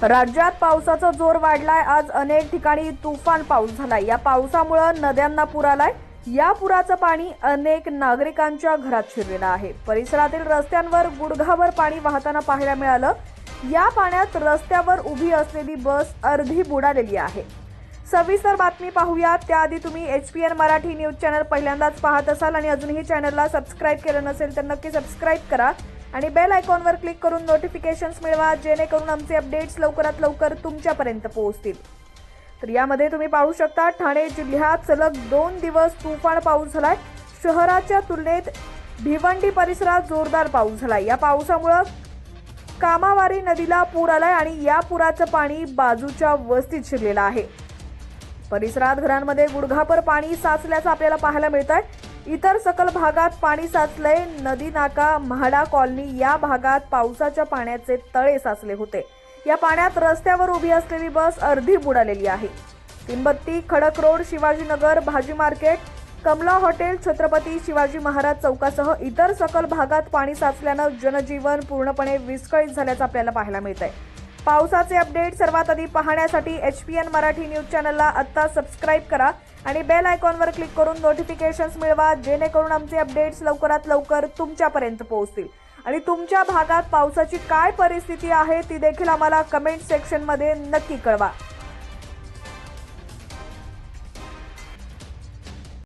राज्यात पावसाचा जोर वाढलाय। आज अनेक ठिकाणी तुफान पाऊस झालाय। या पावसामुळे नद्यांना पूर आलाय। या पुराचं पाणी अनेक नागरिकांच्या घरात शिरलेलं आहे। परिसरातील रस्त्यांवर गुडघाभर पाणी वाहताना पाहायला मिळालं। या पाण्यात रस्त्यावर उभी असलेली बस अर्धी बुडालेली आहे। सविस्तर बातमी पाहूया त्याआधी तुम्ही HPN मराठी न्यूज चॅनल पहिल्यांदाच पाहत असाल आणि अजूनही चॅनलला सबस्क्राइब केलं नसेल तर नक्की सबस्क्राइब करा आणि बेल आयकॉनवर क्लिक करून नोटिफिकेशन्स मिळवा, जेणेकरून आमचे अपडेट्स लवकरात लवकर तुमच्यापर्यंत पोहोचतील। तर यामध्ये तुम्ही पाहू शकता ठाणे जिल्ह्यात सलग 2 दिवस तुफान पाऊस झालाय। शहराच्या तुलनेत भिवंडी परिसरात जोरदार पाऊस झालाय। या पावसामुळे कामावारी नदीला पूर आलाय आणि या पुराचं पाणी बाजूच्या वस्तीत शिरलेलं आहे। परिसरात घरांमध्ये गुडघाभर पाणी साचल्याचं आपल्याला पाहायला मिळतंय। इतर सकल भागात पाणी साचलंय। नदी नाका, म्हाडा कॉलनी या भागात पावसाच्या पाण्याचे तळे साचले होते। या पाण्यात रस्त्यावर उभी असलेली बस अर्धी बुडालेली आहे। तीनबत्ती, खडक रोड, शिवाजीनगर, भाजी मार्केट, कमला हॉटेल, छत्रपती शिवाजी महाराज चौकासह इतर सकल भागात पाणी साचल्यानं जनजीवन पूर्णपणे विस्कळीत झाल्याचं आपल्याला पाहायला मिळतंय। पावसाचे अपडेट सर्वात आधी पाहण्यासाठी HPN मराठी न्यूज चॅनलला आत्ता सबस्क्राइब करा आणि बेल आयकॉनवर क्लिक करून नोटिफिकेशन्स मिळवा, जेणेकरून आमचे अपडेट्स लवकरात लवकर तुमच्यापर्यंत पोहोचतील। आणि तुमच्या भागात पावसाची काय परिस्थिती आहे ती देखील आम्हाला कमेंट सेक्शनमध्ये नक्की कळवा।